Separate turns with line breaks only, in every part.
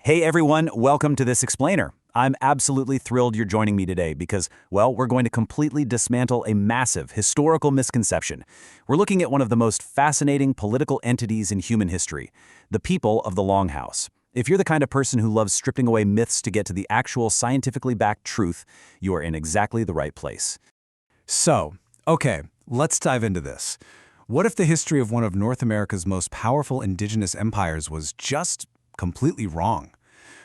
Hey everyone, welcome to This Explainer. I'm absolutely thrilled you're joining me today because, well, we're going to completely dismantle a massive historical misconception. We're looking at one of the most fascinating political entities in human history, the people of the Longhouse. If you're the kind of person who loves stripping away myths to get to the actual scientifically backed truth, you are in exactly the right place.
Okay, let's dive into this. What if the history of one of North America's most powerful indigenous empires was just completely wrong?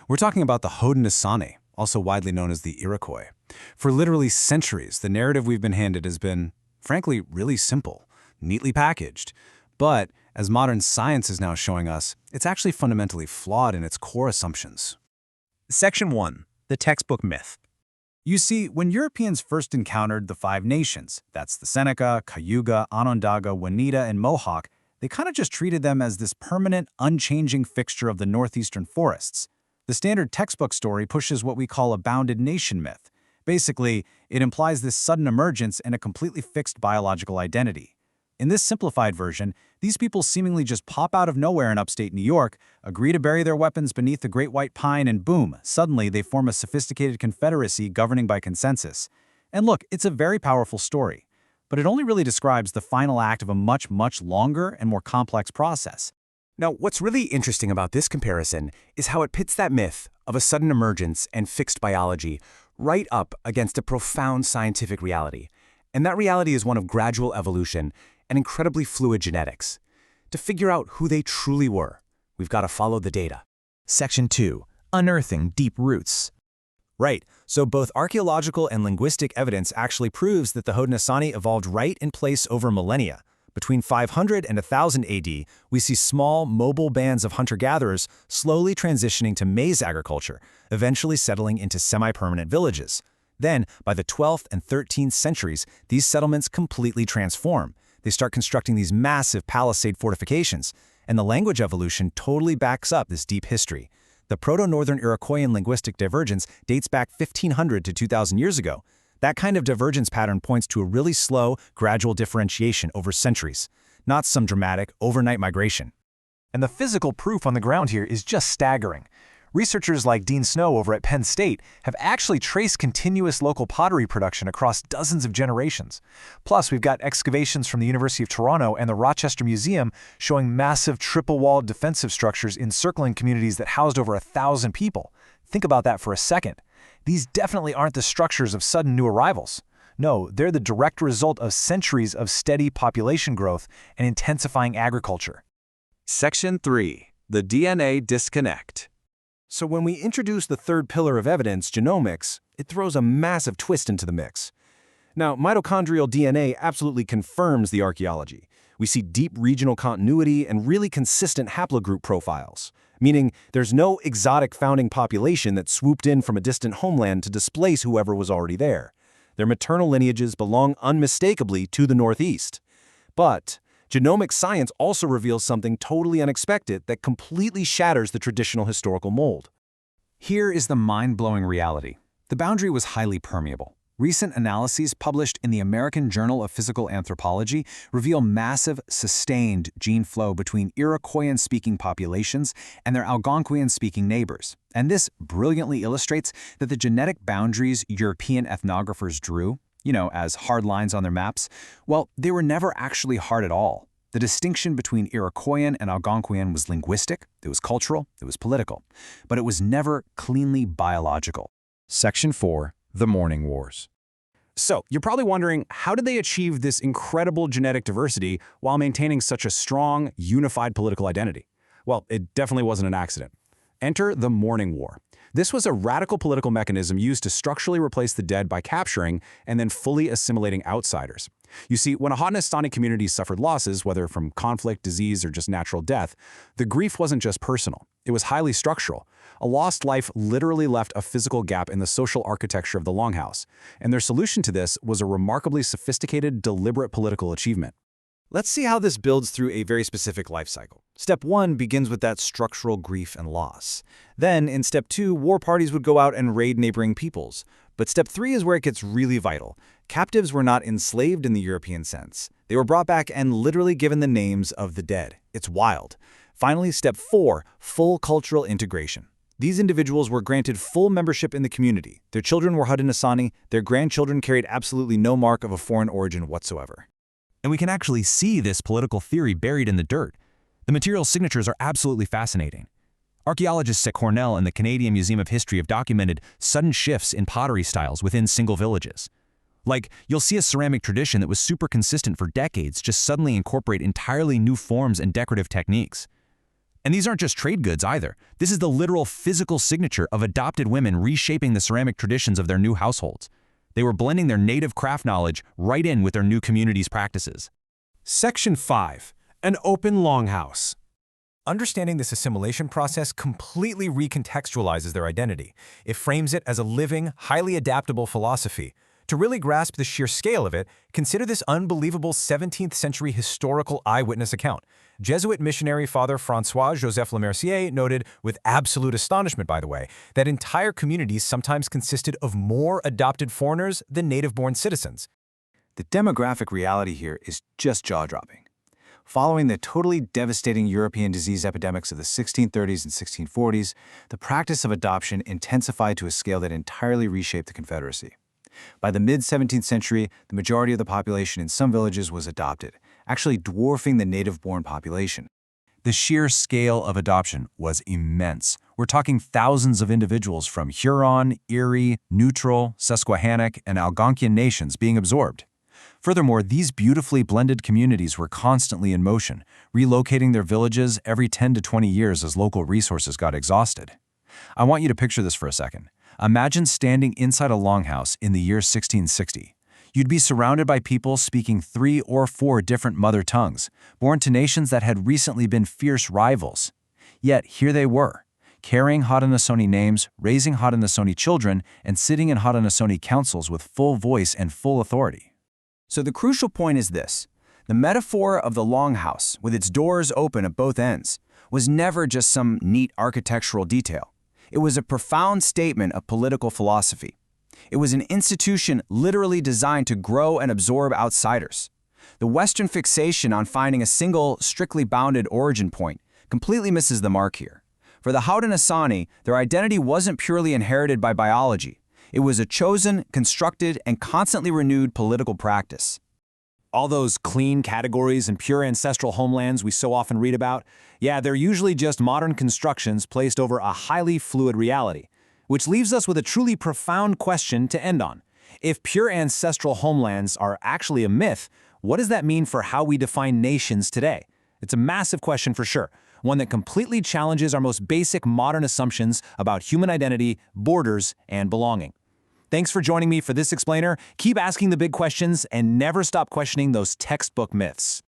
We're talking about the Haudenosaunee, also widely known as the Iroquois. For literally centuries, the narrative we've been handed has been, frankly, really simple, neatly packaged. But, as modern science is now showing us, it's actually fundamentally flawed in its core assumptions.
Section 1. The Textbook Myth.
You see, when Europeans first encountered the five nations, that's the Seneca, Cayuga, Onondaga, Oneida, and Mohawk, they kind of just treated them as this permanent, unchanging fixture of the northeastern forests. The standard textbook story pushes what we call a bounded nation myth. Basically, it implies this sudden emergence and a completely fixed biological identity. In this simplified version, these people seemingly just pop out of nowhere in upstate New York, agree to bury their weapons beneath the great white pine, and boom, suddenly they form a sophisticated confederacy governing by consensus. And look, it's a very powerful story, but it only really describes the final act of a much, much longer and more complex process.
Now, what's really interesting about this comparison is how it pits that myth of a sudden emergence and fixed biology right up against a profound scientific reality. And that reality is one of gradual evolution and incredibly fluid genetics. To figure out who they truly were, we've got to follow the data.
Section 2. Unearthing Deep Roots.
Right, so both archaeological and linguistic evidence actually proves that the Haudenosaunee evolved right in place over millennia. Between 500 and 1000 AD, we see small, mobile bands of hunter-gatherers slowly transitioning to maize agriculture, eventually settling into semi-permanent villages. Then, by the 12th and 13th centuries, these settlements completely transform. They start constructing these massive palisade fortifications, and the language evolution totally backs up this deep history. The Proto-Northern Iroquoian linguistic divergence dates back 1,500 to 2,000 years ago. That kind of divergence pattern points to a really slow, gradual differentiation over centuries, not some dramatic, overnight migration.
And the physical proof on the ground here is just staggering. Researchers like Dean Snow over at Penn State have actually traced continuous local pottery production across dozens of generations. Plus, we've got excavations from the University of Toronto and the Rochester Museum showing massive triple-walled defensive structures encircling communities that housed over 1,000 people. Think about that for a second. These definitely aren't the structures of sudden new arrivals. No, they're the direct result of centuries of steady population growth and intensifying agriculture.
Section 3. The DNA Disconnect.
So when we introduce the third pillar of evidence, genomics, it throws a massive twist into the mix. Now, mitochondrial DNA absolutely confirms the archaeology. We see deep regional continuity and really consistent haplogroup profiles, meaning there's no exotic founding population that swooped in from a distant homeland to displace whoever was already there. Their maternal lineages belong unmistakably to the Northeast. But genomic science also reveals something totally unexpected that completely shatters the traditional historical mold.
Here is the mind-blowing reality. The boundary was highly permeable. Recent analyses published in the American Journal of Physical Anthropology reveal massive, sustained gene flow between Iroquoian-speaking populations and their Algonquian-speaking neighbors. And this brilliantly illustrates that the genetic boundaries European ethnographers drew, as hard lines on their maps, well, they were never actually hard at all. The distinction between Iroquoian and Algonquian was linguistic, it was cultural, it was political, but it was never cleanly biological.
Section 4. The Mourning Wars.
So, you're probably wondering, how did they achieve this incredible genetic diversity while maintaining such a strong, unified political identity? Well, it definitely wasn't an accident. Enter the Mourning War. This was a radical political mechanism used to structurally replace the dead by capturing and then fully assimilating outsiders. You see, when a Haudenosaunee community suffered losses, whether from conflict, disease, or just natural death, the grief wasn't just personal. It was highly structural. A lost life literally left a physical gap in the social architecture of the Longhouse, and their solution to this was a remarkably sophisticated, deliberate political achievement.
Let's see how this builds through a very specific life cycle. Step 1 begins with that structural grief and loss. Then, in Step 2, war parties would go out and raid neighboring peoples. But Step 3 is where it gets really vital. Captives were not enslaved in the European sense. They were brought back and literally given the names of the dead. It's wild. Finally, Step 4, full cultural integration.
These individuals were granted full membership in the community. Their children were Haudenosaunee, their grandchildren carried absolutely no mark of a foreign origin whatsoever.
And we can actually see this political theory buried in the dirt. The material signatures are absolutely fascinating. Archaeologists at Cornell and the Canadian Museum of History have documented sudden shifts in pottery styles within single villages. Like, you'll see a ceramic tradition that was super consistent for decades just suddenly incorporate entirely new forms and decorative techniques. And these aren't just trade goods either. This is the literal physical signature of adopted women reshaping the ceramic traditions of their new households. They were blending their native craft knowledge right in with their new community's practices.
Section 5. An open longhouse.
Understanding this assimilation process completely recontextualizes their identity. It frames it as a living, highly adaptable philosophy. To really grasp the sheer scale of it, consider this unbelievable 17th century historical eyewitness account. Jesuit missionary Father François-Joseph Lemercier noted, with absolute astonishment by the way, that entire communities sometimes consisted of more adopted foreigners than native-born citizens.
The demographic reality here is just jaw-dropping. Following the totally devastating European disease epidemics of the 1630s and 1640s, the practice of adoption intensified to a scale that entirely reshaped the Confederacy. By the mid-17th century, the majority of the population in some villages was adopted, actually dwarfing the native-born population.
The sheer scale of adoption was immense. We're talking thousands of individuals from Huron, Erie, Neutral, Susquehannock, and Algonquian nations being absorbed. Furthermore, these beautifully blended communities were constantly in motion, relocating their villages every 10 to 20 years as local resources got exhausted. I want you to picture this for a second. Imagine standing inside a longhouse in the year 1660. You'd be surrounded by people speaking 3 or 4 different mother tongues, born to nations that had recently been fierce rivals. Yet here they were, carrying Haudenosaunee names, raising Haudenosaunee children, and sitting in Haudenosaunee councils with full voice and full authority.
So the crucial point is this. The metaphor of the longhouse, with its doors open at both ends, was never just some neat architectural detail. It was a profound statement of political philosophy. It was an institution literally designed to grow and absorb outsiders. The Western fixation on finding a single, strictly bounded origin point completely misses the mark here. For the Haudenosaunee, their identity wasn't purely inherited by biology. It was a chosen, constructed, and constantly renewed political practice.
All those clean categories and pure ancestral homelands we so often read about, yeah, they're usually just modern constructions placed over a highly fluid reality, which leaves us with a truly profound question to end on. If pure ancestral homelands are actually a myth, what does that mean for how we define nations today? It's a massive question for sure, one that completely challenges our most basic modern assumptions about human identity, borders, and belonging. Thanks for joining me for this explainer. Keep asking the big questions and never stop questioning those textbook myths.